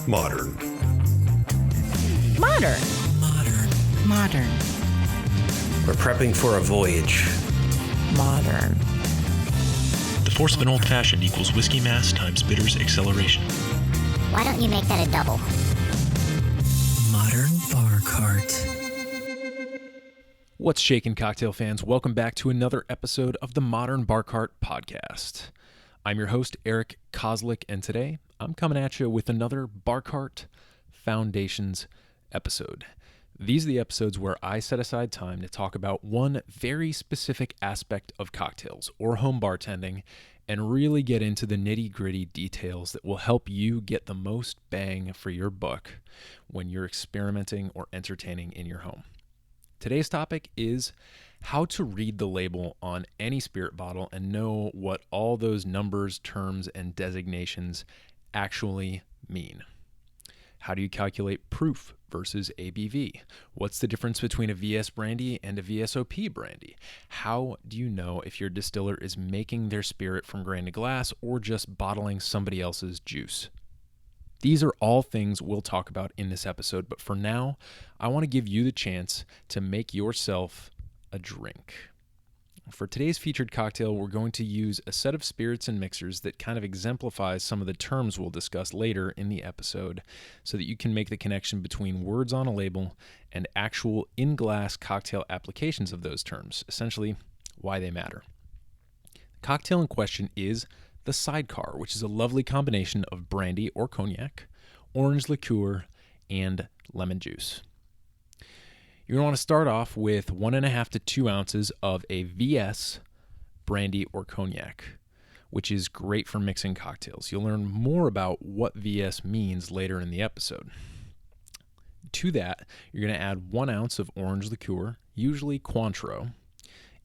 Modern. Modern. Modern. Modern. We're prepping for a voyage. Modern. The force of an old-fashioned equals whiskey mass times bitters acceleration. Why don't you make that a double? Modern bar cart. What's shaking, cocktail fans? Welcome back to another episode of the Modern Bar Cart podcast. I'm your host, Eric Kozlik, and today I'm coming at you with another Bar Cart Foundations episode. These are the episodes where I set aside time to talk about one very specific aspect of cocktails or home bartending and really get into the nitty-gritty details that will help you get the most bang for your buck when you're experimenting or entertaining in your home. Today's topic is how to read the label on any spirit bottle and know what all those numbers, terms, and designations actually mean. How do you calculate proof versus ABV? What's the difference between a VS brandy and a VSOP brandy? How do you know if your distiller is making their spirit from grain to glass or just bottling somebody else's juice? These are all things we'll talk about in this episode, but for now, I want to give you the chance to make yourself a drink. For today's featured cocktail, we're going to use a set of spirits and mixers that kind of exemplifies some of the terms we'll discuss later in the episode so that you can make the connection between words on a label and actual in-glass cocktail applications of those terms, essentially why they matter. The cocktail in question is the Sidecar, which is a lovely combination of brandy or cognac, orange liqueur, and lemon juice. You're going to want to start off with 1.5 to 2 ounces of a VS brandy or cognac, which is great for mixing cocktails. You'll learn more about what VS means later in the episode. To that, you're going to add 1 ounce of orange liqueur, usually Cointreau,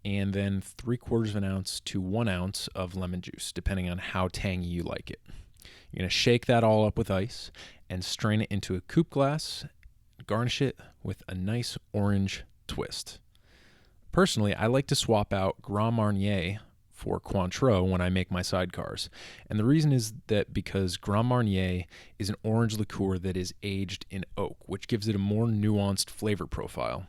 and then 3/4 ounce to 1 ounce of lemon juice, depending on how tangy you like it. You're going to shake that all up with ice and strain it into a coupe glass. Garnish it with a nice orange twist. Personally, I like to swap out Grand Marnier for Cointreau when I make my sidecars. And the reason is that because Grand Marnier is an orange liqueur that is aged in oak, which gives it a more nuanced flavor profile.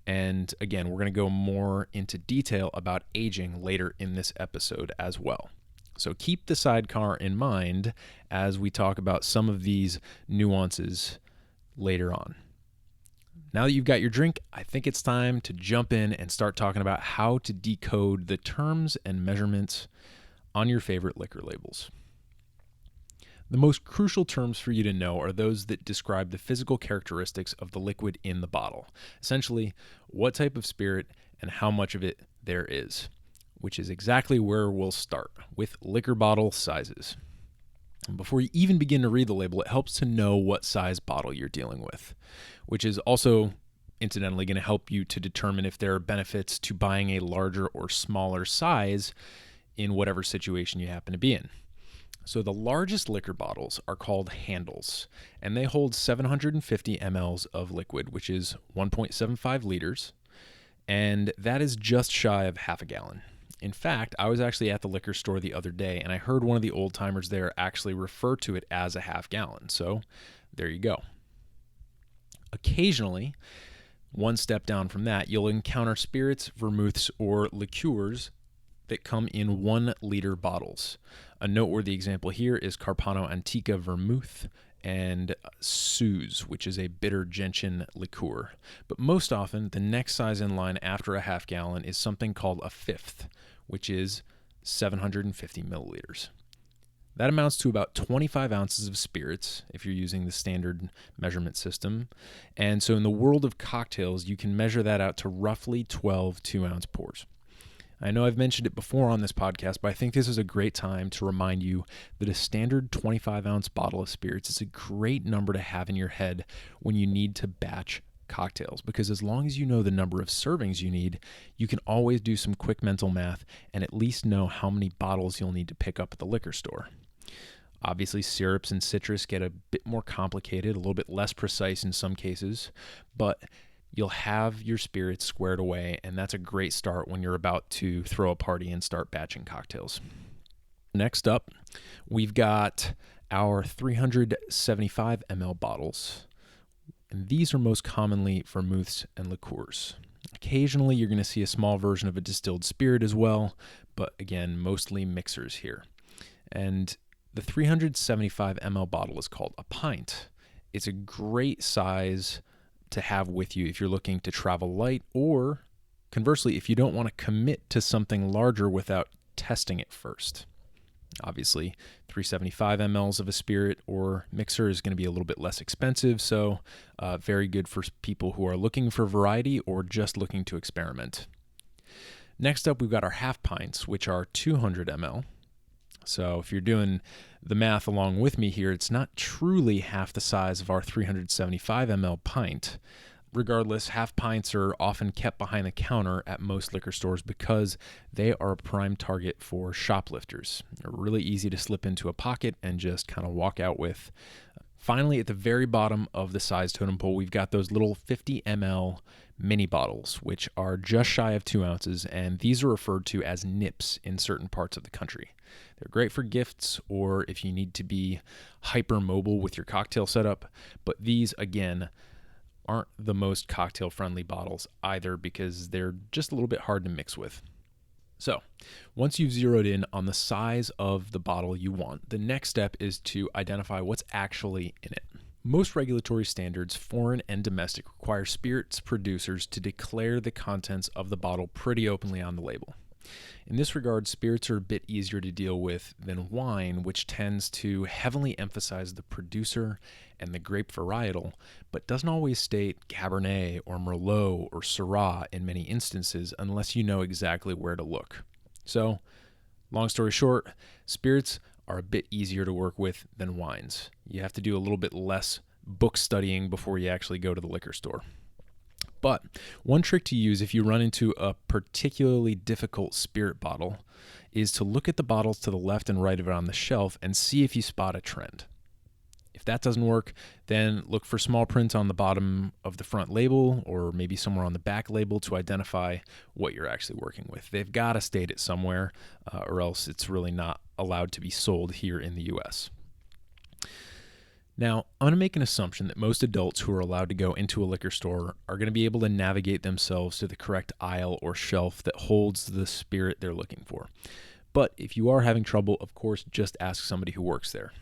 And again, we're going to go more into detail about aging later in this episode as well. So keep the sidecar in mind as we talk about some of these nuances later on. Now that you've got your drink, I think it's time to jump in and start talking about how to decode the terms and measurements on your favorite liquor labels. The most crucial terms for you to know are those that describe the physical characteristics of the liquid in the bottle. Essentially, what type of spirit and how much of it there is, which is exactly where we'll start, with liquor bottle sizes. Before you even begin to read the label, it helps to know what size bottle you're dealing with, which is also incidentally going to help you to determine if there are benefits to buying a larger or smaller size in whatever situation you happen to be in. So the largest liquor bottles are called handles, and they hold 750 mLs of liquid, which is 1.75 liters, and that is just shy of half a gallon. In fact, I was actually at the liquor store the other day, and I heard one of the old timers there actually refer to it as a half gallon. So there you go. Occasionally, one step down from that, you'll encounter spirits, vermouths, or liqueurs that come in 1 liter bottles. A noteworthy example here is Carpano Antica Vermouth and Suze, which is a bitter gentian liqueur. But most often, the next size in line after a half gallon is something called a fifth, which is 750 milliliters. That amounts to about 25 ounces of spirits if you're using the standard measurement system. And so in the world of cocktails, you can measure that out to roughly 12 2-ounce pours. I know I've mentioned it before on this podcast, but I think this is a great time to remind you that a standard 25-ounce bottle of spirits is a great number to have in your head when you need to batch cocktails, because as long as you know the number of servings you need, you can always do some quick mental math and at least know how many bottles you'll need to pick up at the liquor store. Obviously, syrups and citrus get a bit more complicated, a little bit less precise in some cases, but you'll have your spirits squared away, and that's a great start when you're about to throw a party and start batching cocktails. Next up, we've got our 375 ml bottles. And these are most commonly vermouths and liqueurs. Occasionally, you're going to see a small version of a distilled spirit as well, but again, mostly mixers here. And the 375 ml bottle is called a pint. It's a great size to have with you if you're looking to travel light, or conversely, if you don't want to commit to something larger without testing it first. Obviously, 375 mLs of a spirit or mixer is going to be a little bit less expensive, so very good for people who are looking for variety or just looking to experiment. Next up, we've got our half pints, which are 200 ml. So if you're doing the math along with me here, it's not truly half the size of our 375 ml pint. Regardless, half pints are often kept behind the counter at most liquor stores because they are a prime target for shoplifters. They're really easy to slip into a pocket and just kind of walk out with. Finally, at the very bottom of the size totem pole, we've got those little 50 ml mini bottles, which are just shy of 2 ounces, and these are referred to as nips in certain parts of the country. They're great for gifts or if you need to be hyper mobile with your cocktail setup, but these, again, aren't the most cocktail friendly bottles either because they're just a little bit hard to mix with. So once you've zeroed in on the size of the bottle you want, the next step is to identify what's actually in it. Most regulatory standards, foreign and domestic, require spirits producers to declare the contents of the bottle pretty openly on the label. In this regard, spirits are a bit easier to deal with than wine, which tends to heavily emphasize the producer and the grape varietal, but doesn't always state Cabernet or Merlot or Syrah in many instances unless you know exactly where to look. So, long story short, spirits are a bit easier to work with than wines. You have to do a little bit less book studying before you actually go to the liquor store. But one trick to use if you run into a particularly difficult spirit bottle is to look at the bottles to the left and right of it on the shelf and see if you spot a trend. If that doesn't work, then look for small print on the bottom of the front label or maybe somewhere on the back label to identify what you're actually working with. They've got to state it somewhere or else it's really not allowed to be sold here in the US. Now, I'm going to make an assumption that most adults who are allowed to go into a liquor store are going to be able to navigate themselves to the correct aisle or shelf that holds the spirit they're looking for. But if you are having trouble, of course, just ask somebody who works there.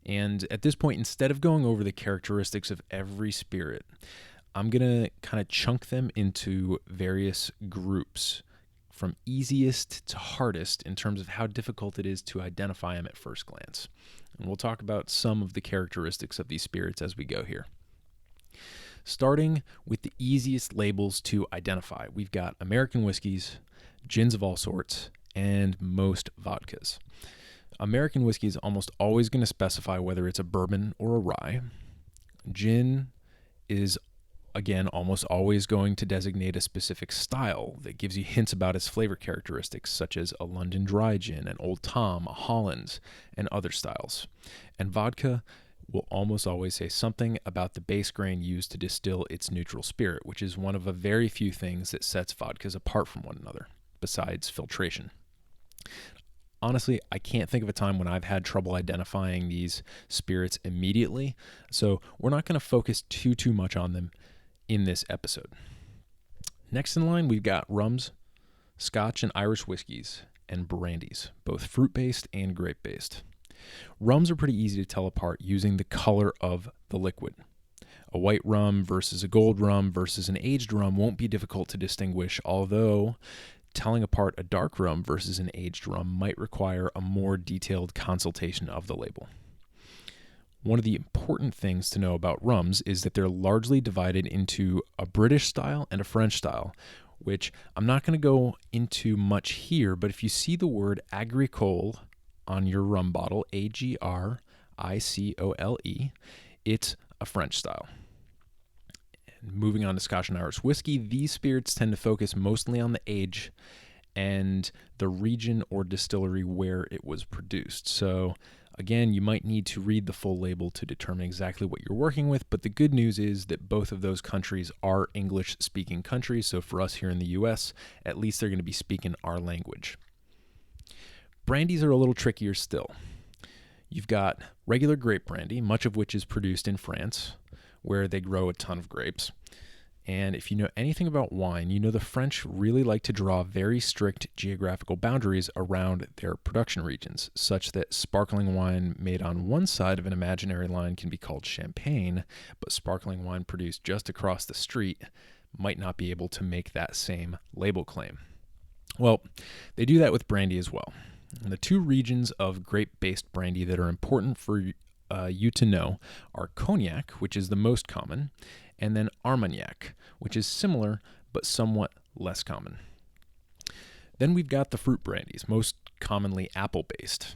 And at this point, instead of going over the characteristics of every spirit, I'm going to kind of chunk them into various groups from easiest to hardest in terms of how difficult it is to identify them at first glance. And we'll talk about some of the characteristics of these spirits as we go here. Starting with the easiest labels to identify, we've got American whiskeys, gins of all sorts, and most vodkas. American whiskey is almost always going to specify whether it's a bourbon or a rye. Gin is, again, almost always going to designate a specific style that gives you hints about its flavor characteristics, such as a London Dry Gin, an Old Tom, a Hollands, and other styles. And vodka will almost always say something about the base grain used to distill its neutral spirit, which is one of a very few things that sets vodkas apart from one another, besides filtration. Honestly, I can't think of a time when I've had trouble identifying these spirits immediately, so we're not going to focus too much on them in this episode. Next in line, we've got rums, Scotch and Irish whiskeys, and brandies, both fruit-based and grape-based. Rums are pretty easy to tell apart using the color of the liquid. A white rum versus a gold rum versus an aged rum won't be difficult to distinguish, although telling apart a dark rum versus an aged rum might require a more detailed consultation of the label. One of the important things to know about rums is that they're largely divided into a British style and a French style, which I'm not going to go into much here, but if you see the word agricole on your rum bottle, Agricole, it's a French style. Moving on to Scotch and Irish whiskey, these spirits tend to focus mostly on the age and the region or distillery where it was produced. So again, you might need to read the full label to determine exactly what you're working with, but the good news is that both of those countries are English-speaking countries, so for us here in the US, at least they're going to be speaking our language. Brandies are a little trickier still. You've got regular grape brandy, much of which is produced in France, where they grow a ton of grapes. And if you know anything about wine, you know the French really like to draw very strict geographical boundaries around their production regions, such that sparkling wine made on one side of an imaginary line can be called champagne, but sparkling wine produced just across the street might not be able to make that same label claim. Well, they do that with brandy as well. And the two regions of grape-based brandy that are important for you to know are Cognac, which is the most common, and then Armagnac, which is similar but somewhat less common. Then we've got the fruit brandies, most commonly apple-based.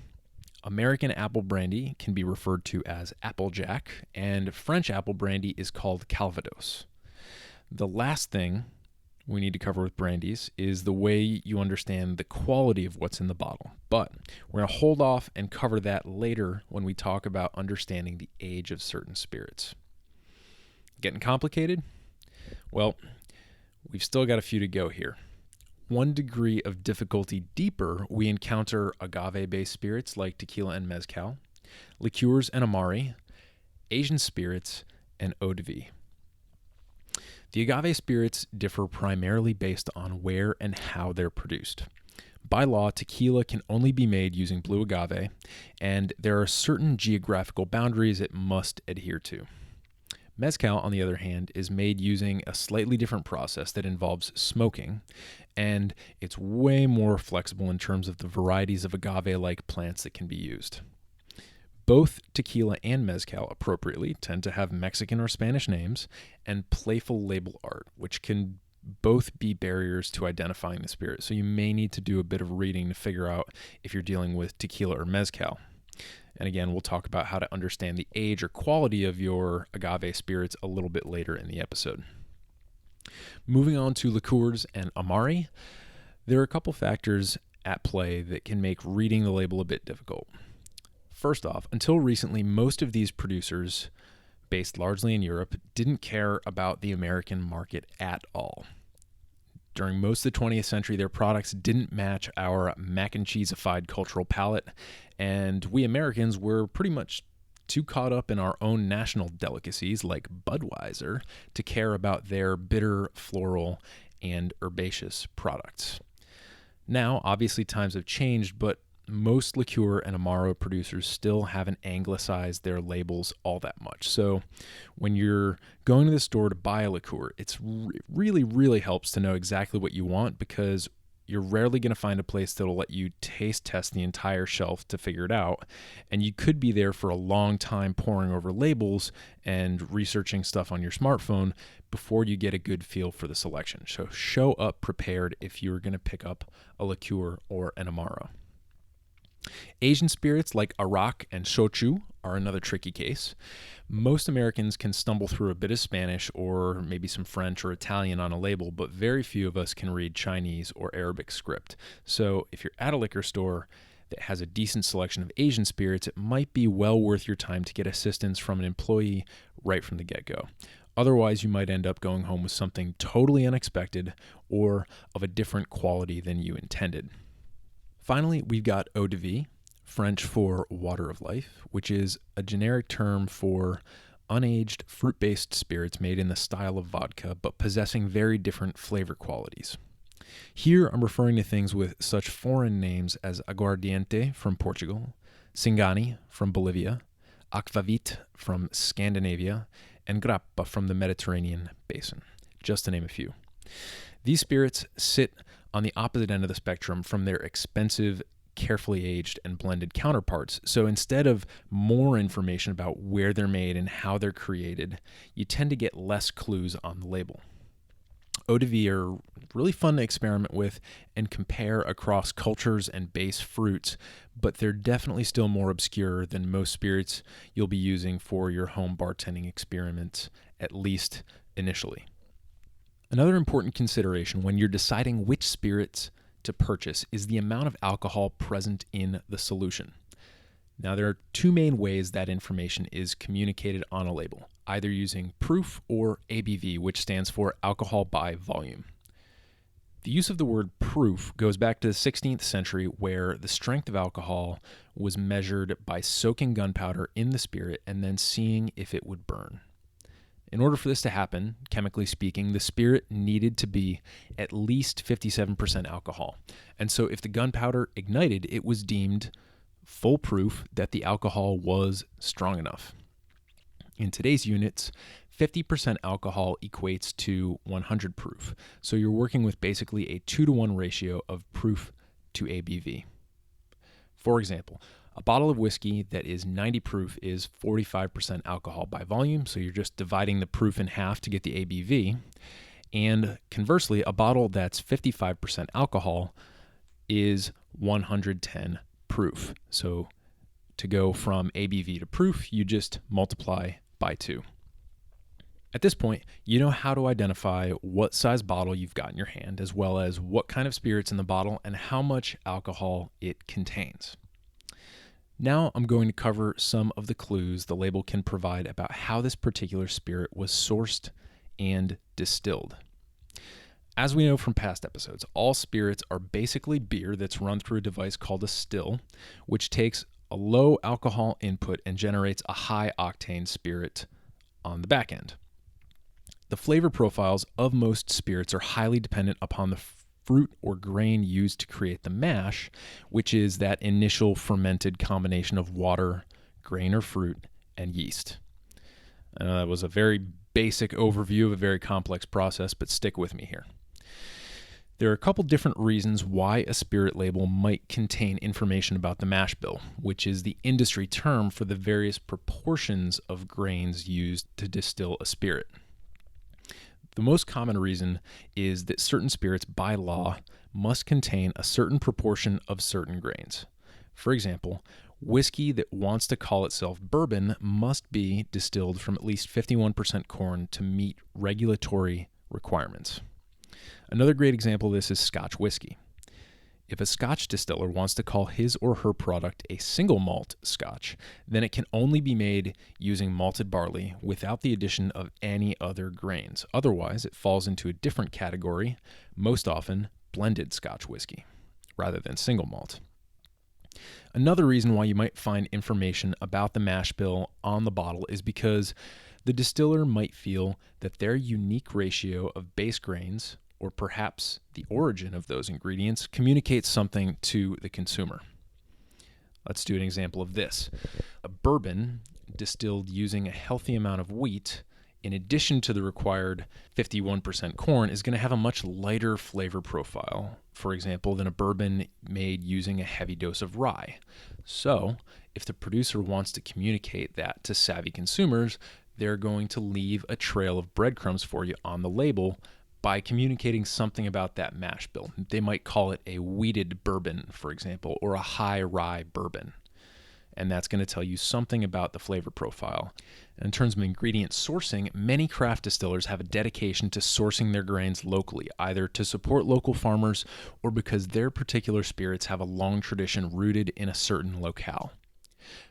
American apple brandy can be referred to as Applejack, and French apple brandy is called Calvados. The last thing we need to cover with brandies is the way you understand the quality of what's in the bottle. But we're going to hold off and cover that later when we talk about understanding the age of certain spirits. Getting complicated? Well, we've still got a few to go here. One degree of difficulty deeper, we encounter agave-based spirits like tequila and mezcal, liqueurs and amari, Asian spirits, and eau de vie. The agave spirits differ primarily based on where and how they're produced. By law, tequila can only be made using blue agave, and there are certain geographical boundaries it must adhere to. Mezcal, on the other hand, is made using a slightly different process that involves smoking, and it's way more flexible in terms of the varieties of agave-like plants that can be used. Both tequila and mezcal, appropriately, tend to have Mexican or Spanish names and playful label art, which can both be barriers to identifying the spirit. So you may need to do a bit of reading to figure out if you're dealing with tequila or mezcal. And again, we'll talk about how to understand the age or quality of your agave spirits a little bit later in the episode. Moving on to liqueurs and amari, there are a couple factors at play that can make reading the label a bit difficult. First off, until recently, most of these producers, based largely in Europe, didn't care about the American market at all. During most of the 20th century, their products didn't match our mac and cheese-ified cultural palate, and we Americans were pretty much too caught up in our own national delicacies like Budweiser to care about their bitter, floral, and herbaceous products. Now, obviously, times have changed, but most liqueur and amaro producers still haven't anglicized their labels all that much. So when you're going to the store to buy a liqueur, it's really helps to know exactly what you want, because you're rarely going to find a place that'll let you taste test the entire shelf to figure it out. And you could be there for a long time poring over labels and researching stuff on your smartphone before you get a good feel for the selection. So show up prepared if you're going to pick up a liqueur or an amaro. Asian spirits like arak and shochu are another tricky case. Most Americans can stumble through a bit of Spanish or maybe some French or Italian on a label, but very few of us can read Chinese or Arabic script. So if you're at a liquor store that has a decent selection of Asian spirits, it might be well worth your time to get assistance from an employee right from the get-go. Otherwise, you might end up going home with something totally unexpected or of a different quality than you intended. Finally, we've got eau de vie, French for water of life, which is a generic term for unaged fruit-based spirits made in the style of vodka, but possessing very different flavor qualities. Here, I'm referring to things with such foreign names as aguardiente from Portugal, Singani from Bolivia, aquavit from Scandinavia, and grappa from the Mediterranean basin, just to name a few. These spirits sit on the opposite end of the spectrum from their expensive, carefully aged and blended counterparts. So instead of more information about where they're made and how they're created, you tend to get less clues on the label. Eau de vie are really fun to experiment with and compare across cultures and base fruits, but they're definitely still more obscure than most spirits you'll be using for your home bartending experiments, at least initially. Another important consideration when you're deciding which spirits to purchase is the amount of alcohol present in the solution. Now, there are two main ways that information is communicated on a label, either using proof or ABV, which stands for alcohol by volume. The use of the word proof goes back to the 16th century, where the strength of alcohol was measured by soaking gunpowder in the spirit and then seeing if it would burn. In order for this to happen, chemically speaking, the spirit needed to be at least 57% alcohol. And so if the gunpowder ignited, it was deemed full proof that the alcohol was strong enough. In today's units, 50% alcohol equates to 100 proof. So you're working with basically a 2-to-1 ratio of proof to ABV. For example, a bottle of whiskey that is 90 proof is 45% alcohol by volume, so you're just dividing the proof in half to get the ABV. And conversely, a bottle that's 55% alcohol is 110 proof. So to go from ABV to proof, you just multiply by 2. At this point, you know how to identify what size bottle you've got in your hand, as well as what kind of spirit's in the bottle and how much alcohol it contains. Now I'm going to cover some of the clues the label can provide about how this particular spirit was sourced and distilled. As we know from past episodes, all spirits are basically beer that's run through a device called a still, which takes a low alcohol input and generates a high octane spirit on the back end. The flavor profiles of most spirits are highly dependent upon the fruit or grain used to create the mash, which is that initial fermented combination of water, grain or fruit, and yeast. That was a very basic overview of a very complex process, but stick with me here. There are a couple different reasons why a spirit label might contain information about the mash bill, which is the industry term for the various proportions of grains used to distill a spirit. The most common reason is that certain spirits, by law, must contain a certain proportion of certain grains. For example, whiskey that wants to call itself bourbon must be distilled from at least 51% corn to meet regulatory requirements. Another great example of this is Scotch whiskey. If a Scotch distiller wants to call his or her product a single malt Scotch, then it can only be made using malted barley without the addition of any other grains. Otherwise, it falls into a different category, most often blended Scotch whiskey, rather than single malt. Another reason why you might find information about the mash bill on the bottle is because the distiller might feel that their unique ratio of base grains, or perhaps the origin of those ingredients, communicates something to the consumer. Let's do an example of this. A bourbon distilled using a healthy amount of wheat, in addition to the required 51% corn, is going to have a much lighter flavor profile, for example, than a bourbon made using a heavy dose of rye. So, if the producer wants to communicate that to savvy consumers, they're going to leave a trail of breadcrumbs for you on the label by communicating something about that mash bill. They might call it a wheated bourbon, for example, or a high rye bourbon. And that's going to tell you something about the flavor profile. And in terms of ingredient sourcing, many craft distillers have a dedication to sourcing their grains locally, either to support local farmers or because their particular spirits have a long tradition rooted in a certain locale.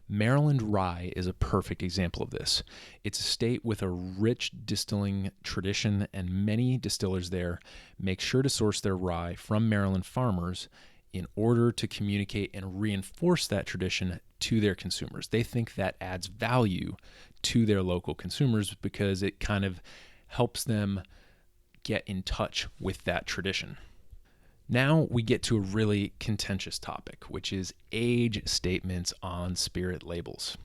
Maryland rye is a perfect example of this. It's a state with a rich distilling tradition, and many distillers there make sure to source their rye from Maryland farmers in order to communicate and reinforce that tradition to their consumers. They think that adds value to their local consumers because it kind of helps them get in touch with that tradition. Now we get to a really contentious topic, which is age statements on spirit labels.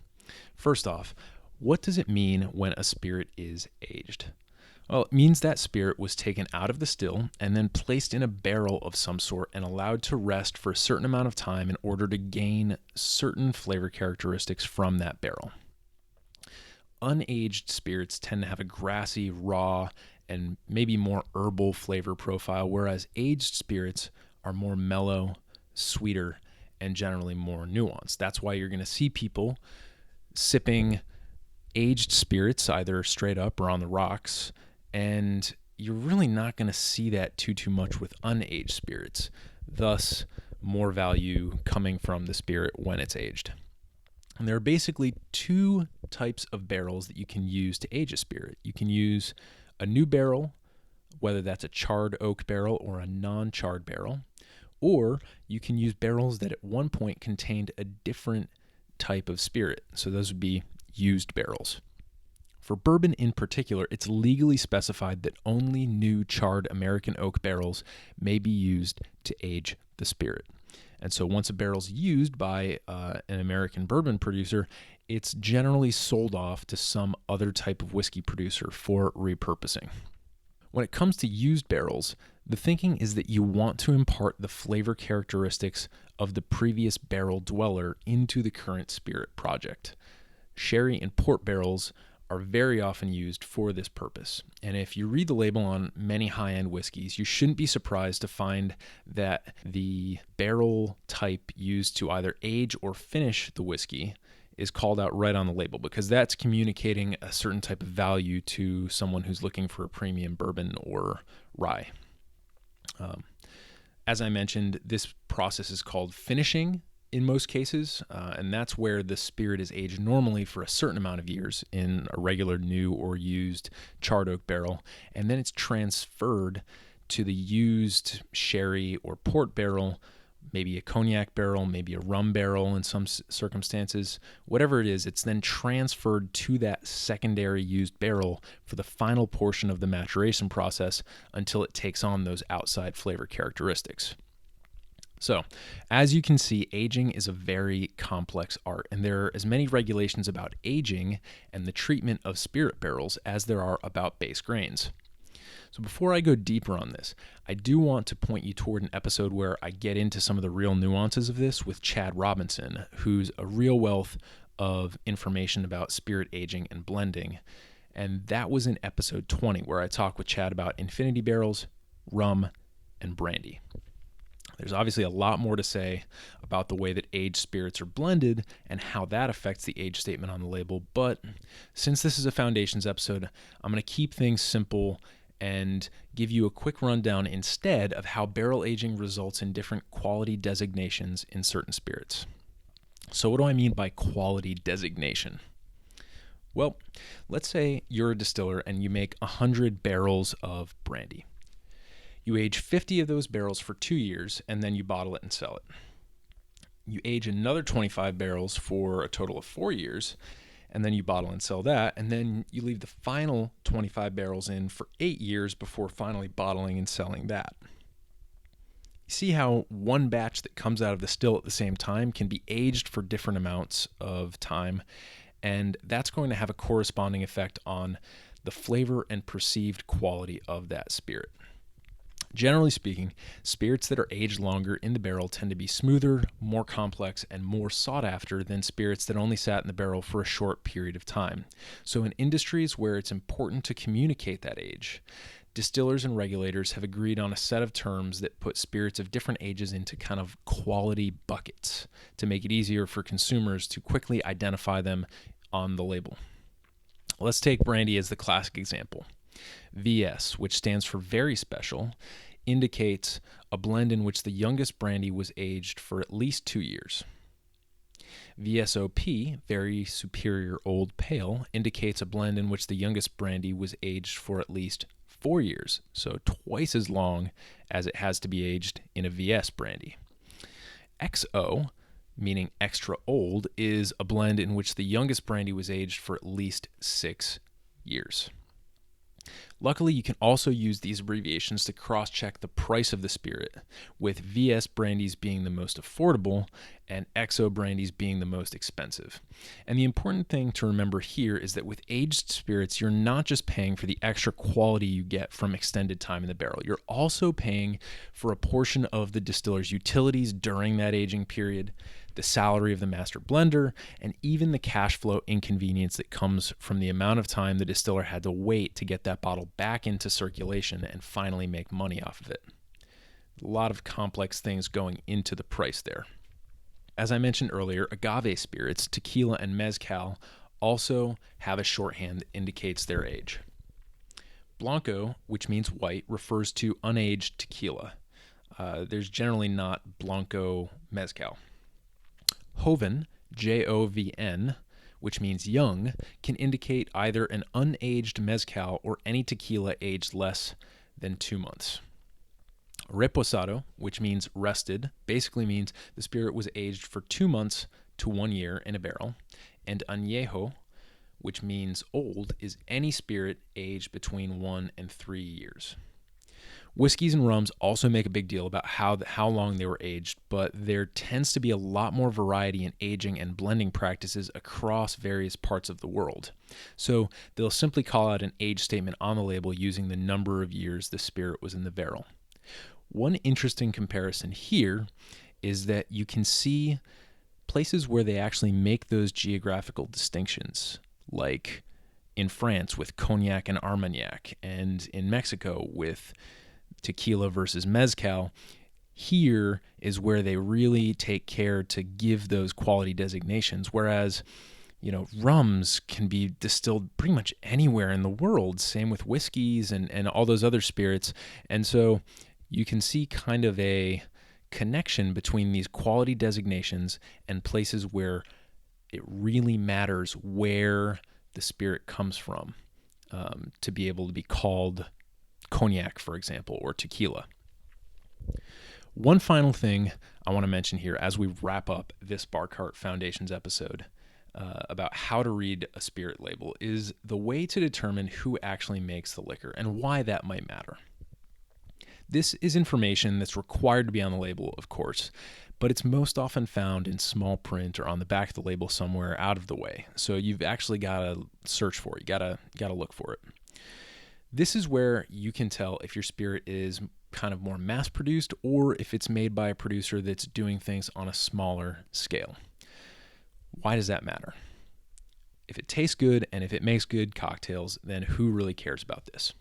First off, what does it mean when a spirit is aged? Well, it means that spirit was taken out of the still and then placed in a barrel of some sort and allowed to rest for a certain amount of time in order to gain certain flavor characteristics from that barrel. Unaged spirits tend to have a grassy, raw, and maybe more herbal flavor profile, whereas aged spirits are more mellow, sweeter, and generally more nuanced. That's why you're going to see people sipping aged spirits either straight up or on the rocks, and you're really not going to see that too much with unaged spirits. Thus, more value coming from the spirit when it's aged. And there are basically two types of barrels that you can use to age a spirit. You can use a new barrel whether that's a charred oak barrel or a non-charred barrel, or you can use barrels that at one point contained a different type of spirit. So those would be used barrels. For bourbon in particular, it's legally specified that only new charred American oak barrels may be used to age the spirit. And so once a barrel's used by an American bourbon producer, it's generally sold off to some other type of whiskey producer for repurposing. When it comes to used barrels, the thinking is that you want to impart the flavor characteristics of the previous barrel dweller into the current spirit project. Sherry and port barrels are very often used for this purpose. And if you read the label on many high-end whiskeys, you shouldn't be surprised to find that the barrel type used to either age or finish the whiskey is called out right on the label, because that's communicating a certain type of value to someone who's looking for a premium bourbon or rye. As I mentioned, this process is called finishing in most cases, and that's where the spirit is aged normally for a certain amount of years in a regular new or used charred oak barrel, and then it's transferred to the used sherry or port barrel, maybe a cognac barrel, maybe a rum barrel in some circumstances. Whatever it is, it's then transferred to that secondary used barrel for the final portion of the maturation process until it takes on those outside flavor characteristics. So, as you can see, aging is a very complex art, and there are as many regulations about aging and the treatment of spirit barrels as there are about base grains. So before I go deeper on this, I do want to point you toward an episode where I get into some of the real nuances of this with Chad Robinson, who's a real wealth of information about spirit aging and blending. And that was in episode 20, where I talk with Chad about infinity barrels, rum, and brandy. There's obviously a lot more to say about the way that aged spirits are blended and how that affects the age statement on the label, but since this is a Foundations episode, I'm going to keep things simple and give you a quick rundown instead of how barrel aging results in different quality designations in certain spirits. So what do I mean by quality designation? Well, let's say you're a distiller and you make 100 barrels of brandy. You age 50 of those barrels for 2 years, and then you bottle it and sell it. You age another 25 barrels for a total of 4 years, and then you bottle and sell that, and then you leave the final 25 barrels in for 8 years before finally bottling and selling that. You see how one batch that comes out of the still at the same time can be aged for different amounts of time, and that's going to have a corresponding effect on the flavor and perceived quality of that spirit. Generally speaking, spirits that are aged longer in the barrel tend to be smoother, more complex, and more sought after than spirits that only sat in the barrel for a short period of time. So in industries where it's important to communicate that age, distillers and regulators have agreed on a set of terms that put spirits of different ages into kind of quality buckets to make it easier for consumers to quickly identify them on the label. Let's take brandy as the classic example. VS, which stands for very special, indicates a blend in which the youngest brandy was aged for at least 2 years. VSOP, very superior old pale, indicates a blend in which the youngest brandy was aged for at least 4 years, so twice as long as it has to be aged in a VS brandy. XO, meaning extra old, is a blend in which the youngest brandy was aged for at least 6 years. Luckily, you can also use these abbreviations to cross-check the price of the spirit, with VS brandies being the most affordable and XO brandies being the most expensive. And the important thing to remember here is that with aged spirits, you're not just paying for the extra quality you get from extended time in the barrel. You're also paying for a portion of the distiller's utilities during that aging period, the salary of the master blender, and even the cash flow inconvenience that comes from the amount of time the distiller had to wait to get that bottle back into circulation and finally make money off of it. A lot of complex things going into the price there. As I mentioned earlier, agave spirits, tequila and mezcal, also have a shorthand that indicates their age. Blanco, which means white, refers to unaged tequila. There's generally not Blanco mezcal. Joven, Jovn, which means young, can indicate either an unaged mezcal or any tequila aged less than 2 months. Reposado, which means rested, basically means the spirit was aged for 2 months to 1 year in a barrel. And añejo, which means old, is any spirit aged between 1 and 3 years. Whiskeys and rums also make a big deal about how long they were aged, but there tends to be a lot more variety in aging and blending practices across various parts of the world. So they'll simply call out an age statement on the label using the number of years the spirit was in the barrel. One interesting comparison here is that you can see places where they actually make those geographical distinctions, like in France with Cognac and Armagnac, and in Mexico with tequila versus mezcal. Here is where they really take care to give those quality designations, whereas, rums can be distilled pretty much anywhere in the world, same with whiskeys and all those other spirits. And so you can see kind of a connection between these quality designations and places where it really matters where the spirit comes from to be able to be called cognac, for example, or tequila. One final thing I want to mention here as we wrap up this Bar Cart Foundations episode about how to read a spirit label is the way to determine who actually makes the liquor and why that might matter. This is information that's required to be on the label, of course, but it's most often found in small print or on the back of the label somewhere out of the way. So you've actually got to search for it. You got to look for it. This is where you can tell if your spirit is kind of more mass-produced or if it's made by a producer that's doing things on a smaller scale. Why does that matter? If it tastes good and if it makes good cocktails, then who really cares about this?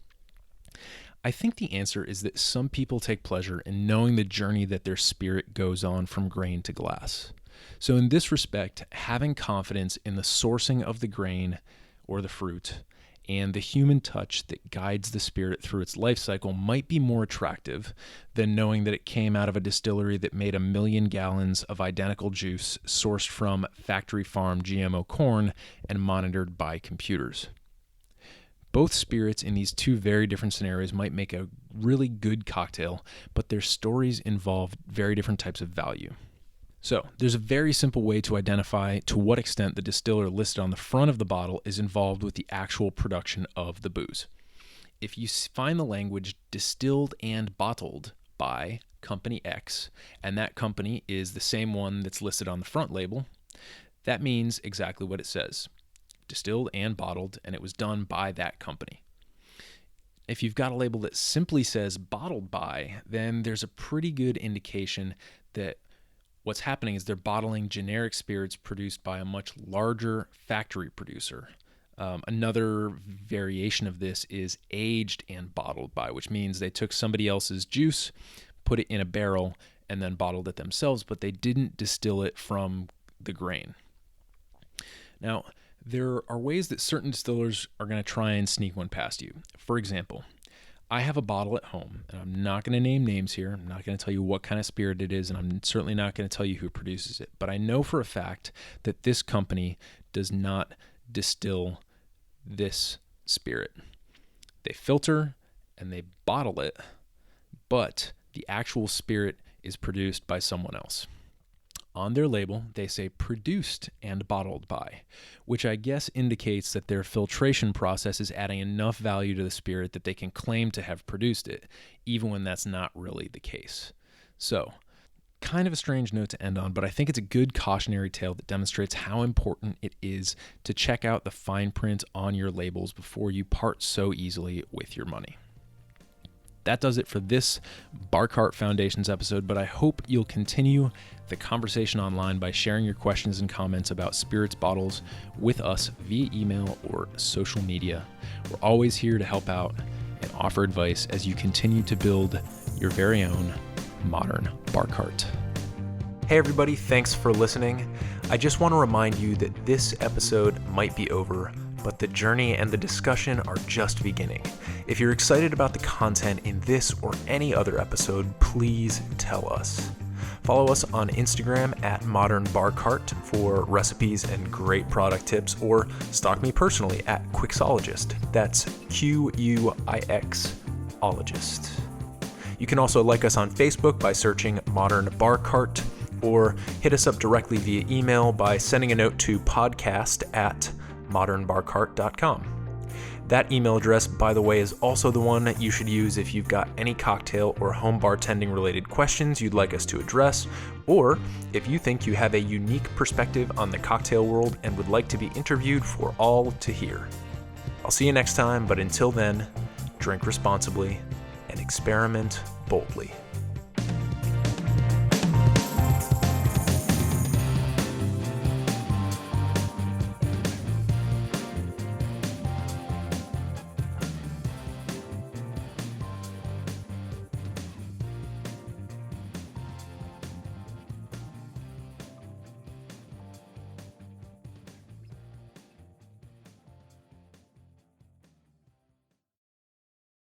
I think the answer is that some people take pleasure in knowing the journey that their spirit goes on from grain to glass. So in this respect, having confidence in the sourcing of the grain or the fruit and the human touch that guides the spirit through its life cycle might be more attractive than knowing that it came out of a distillery that made 1 million gallons of identical juice sourced from factory farm GMO corn and monitored by computers. Both spirits in these two very different scenarios might make a really good cocktail, but their stories involve very different types of value. So, there's a very simple way to identify to what extent the distiller listed on the front of the bottle is involved with the actual production of the booze. If you find the language distilled and bottled by Company X, and that company is the same one that's listed on the front label, that means exactly what it says. Distilled and bottled, and it was done by that company. If you've got a label that simply says bottled by, then there's a pretty good indication that what's happening is they're bottling generic spirits produced by a much larger factory producer. Another variation of this is aged and bottled by, which means they took somebody else's juice, put it in a barrel, and then bottled it themselves, but they didn't distill it from the grain. Now, there are ways that certain distillers are going to try and sneak one past you. For example, I have a bottle at home, and I'm not going to name names here. I'm not going to tell you what kind of spirit it is, and I'm certainly not going to tell you who produces it. But I know for a fact that this company does not distill this spirit. They filter and they bottle it, but the actual spirit is produced by someone else. On their label, they say produced and bottled by, which I guess indicates that their filtration process is adding enough value to the spirit that they can claim to have produced it, even when that's not really the case. So, kind of a strange note to end on, but I think it's a good cautionary tale that demonstrates how important it is to check out the fine print on your labels before you part so easily with your money. That does it for this Bar Cart Foundations episode, but I hope you'll continue the conversation online by sharing your questions and comments about spirits bottles with us via email or social media. We're always here to help out and offer advice as you continue to build your very own modern bar cart. Hey everybody, thanks for listening. I just want to remind you that this episode might be over, but the journey and the discussion are just beginning. If you're excited about the content in this or any other episode, please tell us. Follow us on Instagram at Modern Bar Cart for recipes and great product tips, or stalk me personally at Quixologist. That's Quixologist. mixologist. You can also like us on Facebook by searching Modern Bar Cart, or hit us up directly via email by sending a note to podcast@modernbarcart.com. That email address, by the way, is also the one that you should use if you've got any cocktail or home bartending related questions you'd like us to address, or if you think you have a unique perspective on the cocktail world and would like to be interviewed for all to hear. I'll see you next time, but until then, drink responsibly and experiment boldly.